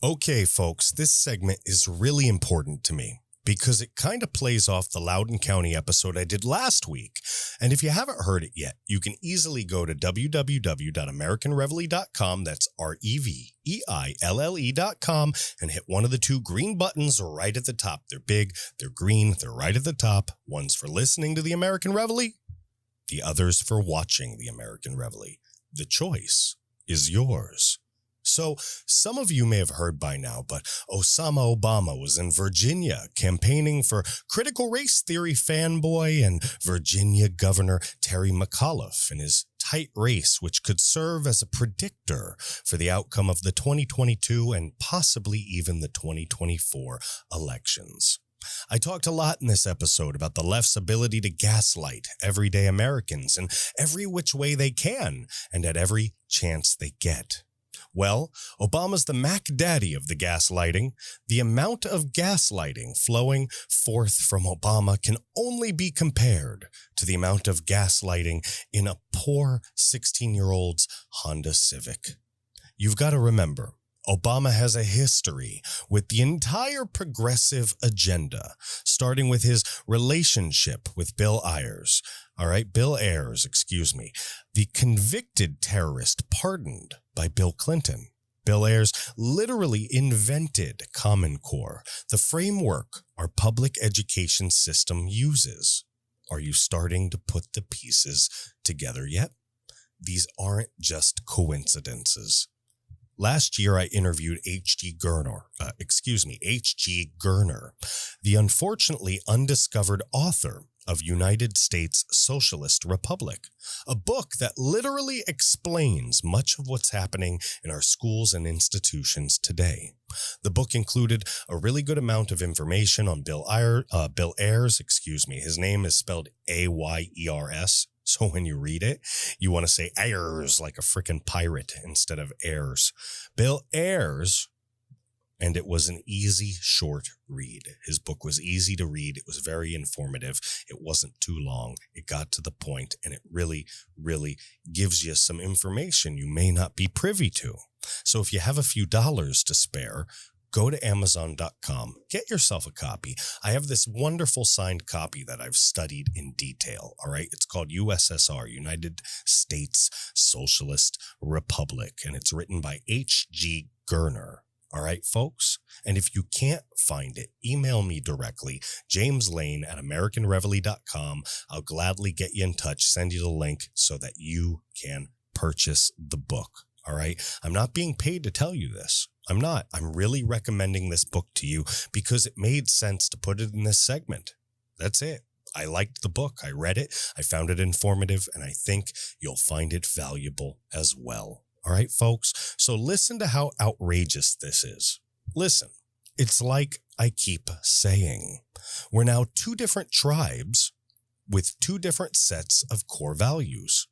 Okay, folks, this segment is really important to me because it kind of plays off the Louden County episode I did last week. And if you haven't heard it yet, you can easily go to www.americanreveille.com, that's REVEILLE.com, and hit one of the two green buttons right at the top. They're big, they're green, they're right at the top. One's for listening to the American Reveille, the other's for watching the American Reveille. The choice is yours. So, some of you may have heard by now, but Osama Obama was in Virginia campaigning for critical race theory fanboy and Virginia Governor Terry McAuliffe in his tight race, which could serve as a predictor for the outcome of the 2022 and possibly even the 2024 elections. I talked a lot in this episode about the left's ability to gaslight everyday Americans in every which way they can and at every chance they get. Well, Obama's the Mac Daddy of the gaslighting. The amount of gaslighting flowing forth from Obama can only be compared to the amount of gaslighting in a poor 16-year-old's Honda Civic. You've got to remember, Obama has a history with the entire progressive agenda, starting with his relationship with Bill Ayers. Bill Ayers, the convicted terrorist pardoned by Bill Clinton. Bill Ayers literally invented Common Core, the framework our public education system uses. Are you starting to put the pieces together yet? These aren't just coincidences. Last year, I interviewed H.G. Gurner, the unfortunately undiscovered author of United States Socialist Republic, a book that literally explains much of what's happening in our schools and institutions today. The book included a really good amount of information on Bill Ayers. His name is spelled Ayers. So when you read it, you want to say Ayers like a frickin' pirate instead of Ayers. Bill Ayers, and it was an easy, short read. His book was easy to read. It was very informative. It wasn't too long. It got to the point, and it really, really gives you some information you may not be privy to. So if you have a few dollars to spare, go to Amazon.com, get yourself a copy. I have this wonderful signed copy that I've studied in detail, all right? It's called USSR, United States Socialist Republic, and it's written by H.G. Gurner. All right, folks? And if you can't find it, email me directly, jameslane@AmericanReveille.com. I'll gladly get you in touch, send you the link so that you can purchase the book. All right? I'm not being paid to tell you this. I'm not. I'm really recommending this book to you because it made sense to put it in this segment. That's it. I liked the book. I read it. I found it informative, and I think you'll find it valuable as well. All right, folks? So listen to how outrageous this is. Listen, it's like I keep saying. We're now two different tribes with two different sets of core values.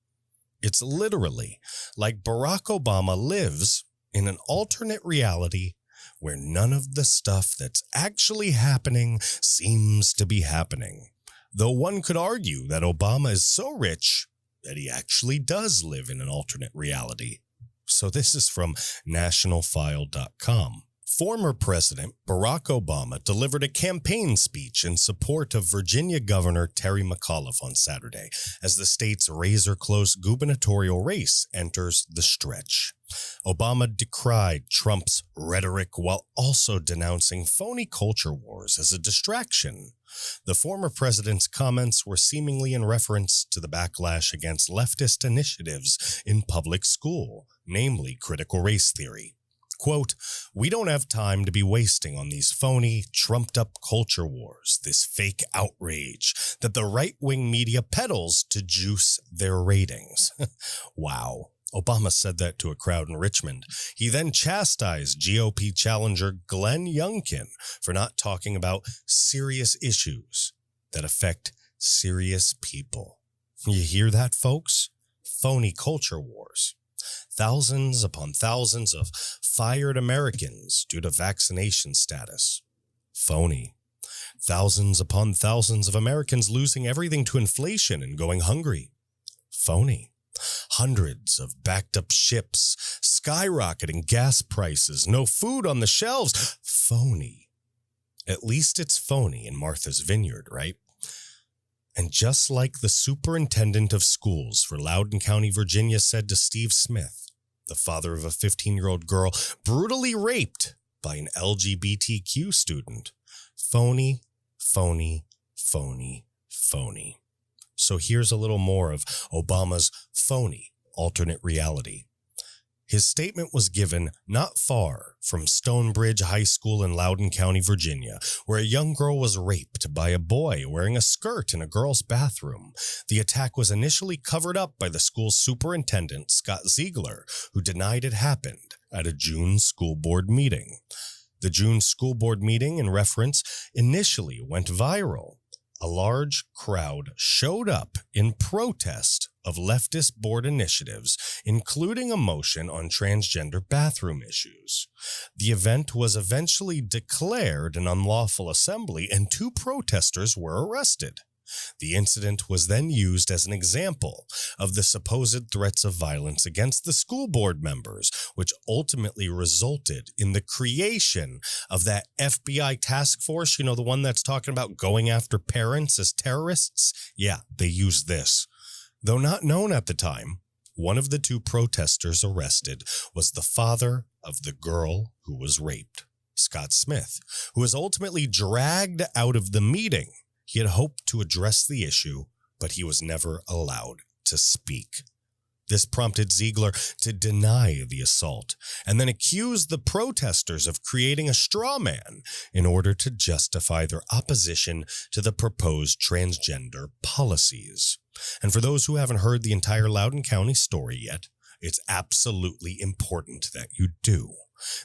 It's literally like Barack Obama lives in an alternate reality where none of the stuff that's actually happening seems to be happening. Though one could argue that Obama is so rich that he actually does live in an alternate reality. So this is from nationalfile.com. Former President Barack Obama delivered a campaign speech in support of Virginia Governor Terry McAuliffe on Saturday as the state's razor-close gubernatorial race enters the stretch. Obama decried Trump's rhetoric while also denouncing phony culture wars as a distraction. The former president's comments were seemingly in reference to the backlash against leftist initiatives in public school, namely critical race theory. Quote, "We don't have time to be wasting on these phony, trumped-up culture wars, this fake outrage that the right-wing media peddles to juice their ratings." Wow. Obama said that to a crowd in Richmond. He then chastised GOP challenger Glenn Youngkin for not talking about serious issues that affect serious people. You hear that, folks? Phony culture wars. Thousands upon thousands of fired Americans due to vaccination status. Phony. Thousands upon thousands of Americans losing everything to inflation and going hungry. Phony. Hundreds of backed up ships, skyrocketing gas prices, no food on the shelves. Phony. At least it's phony in Martha's Vineyard, right? And just like the superintendent of schools for Loudon County, Virginia said to Steve Smith, the father of a 15-year-old girl brutally raped by an LGBTQ student, phony, phony, phony, phony. So here's a little more of Obama's phony alternate reality. His statement was given not far from Stonebridge High School in Loudon County, Virginia, where a young girl was raped by a boy wearing a skirt in a girl's bathroom. The attack was initially covered up by the school's superintendent, Scott Ziegler, who denied it happened at a June school board meeting. The June school board meeting in reference initially went viral. A large crowd showed up in protest of leftist board initiatives, including a motion on transgender bathroom issues. The event was eventually declared an unlawful assembly, and 2 protesters were arrested. The incident was then used as an example of the supposed threats of violence against the school board members, which ultimately resulted in the creation of that FBI task force, the one that's talking about going after parents as terrorists. Yeah, they used this. Though not known at the time, one of the 2 protesters arrested was the father of the girl who was raped, Scott Smith, who was ultimately dragged out of the meeting. He had hoped to address the issue, but he was never allowed to speak. This prompted Ziegler to deny the assault and then accuse the protesters of creating a straw man in order to justify their opposition to the proposed transgender policies. And for those who haven't heard the entire Loudon County story yet, it's absolutely important that you do.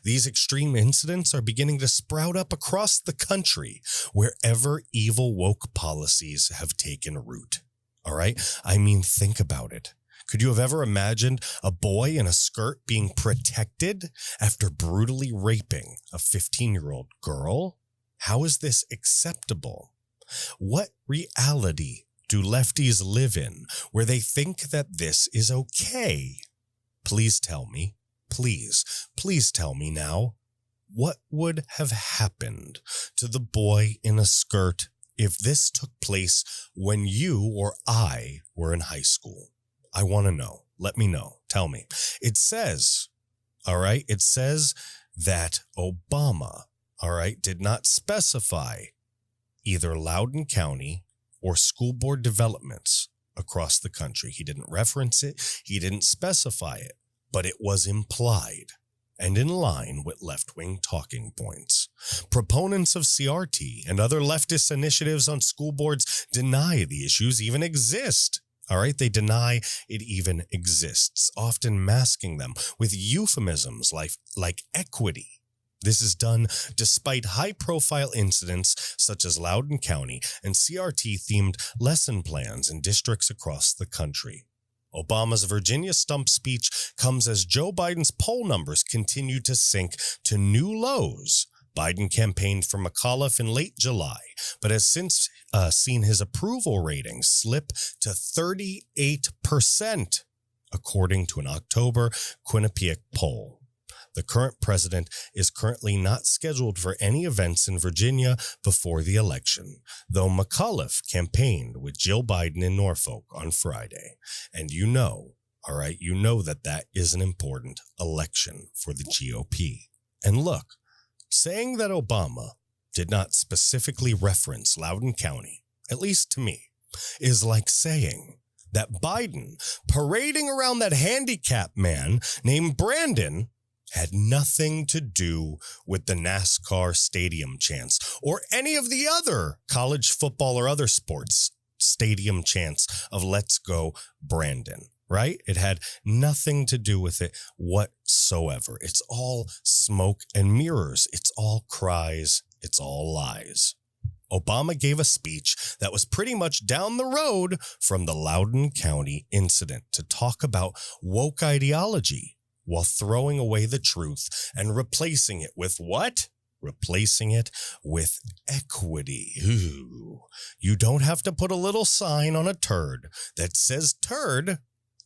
These extreme incidents are beginning to sprout up across the country wherever evil woke policies have taken root. All right? I mean, think about it. Could you have ever imagined a boy in a skirt being protected after brutally raping a 15-year-old girl? How is this acceptable? What reality do lefties live in where they think that this is okay? Please tell me. Please tell me now, what would have happened to the boy in a skirt if this took place when you or I were in high school? I want to know. Let me know. Tell me. It says that Obama, did not specify either Loudon County or school board developments across the country. He didn't reference it. He didn't specify it. But it was implied and in line with left-wing talking points. Proponents of CRT and other leftist initiatives on school boards deny the issues even exist. They deny it even exists, often masking them with euphemisms like equity. This is done despite high-profile incidents such as Loudon County and CRT-themed lesson plans in districts across the country. Obama's Virginia stump speech comes as Joe Biden's poll numbers continue to sink to new lows. Biden campaigned for McAuliffe in late July, but has since seen his approval ratings slip to 38%, according to an October Quinnipiac poll. The current president is currently not scheduled for any events in Virginia before the election, though McAuliffe campaigned with Jill Biden in Norfolk on Friday. And you know that is an important election for the GOP. And look, saying that Obama did not specifically reference Loudon County, at least to me, is like saying that Biden parading around that handicapped man named Brandon had nothing to do with the NASCAR stadium chants or any of the other college football or other sports stadium chants of "Let's Go Brandon," right? It had nothing to do with it whatsoever. It's all smoke and mirrors. It's all cries. It's all lies. Obama gave a speech that was pretty much down the road from the Loudon County incident to talk about woke ideology, while throwing away the truth and replacing it with what? Replacing it with equity. Ooh. You don't have to put a little sign on a turd that says turd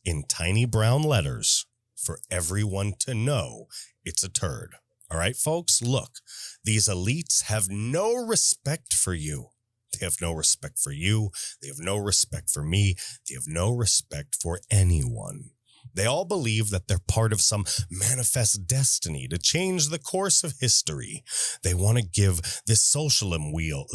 in tiny brown letters for everyone to know it's a turd. All right, folks, look, these elites have no respect for you. They have no respect for you. They have no respect for me. They have no respect for anyone. They all believe that they're part of some manifest destiny to change the course of history. They want to give this socialism wheel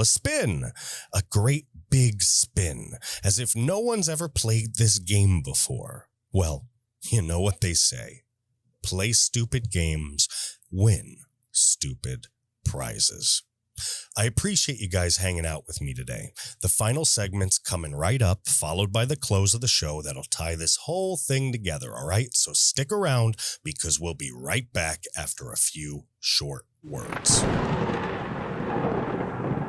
a spin, a great big spin, as if no one's ever played this game before. Well, you know what they say. Play stupid games, win stupid prizes. I appreciate you guys hanging out with me today. The final segment's coming right up, followed by the close of the show that'll tie this whole thing together, all right? So stick around because we'll be right back after a few short words.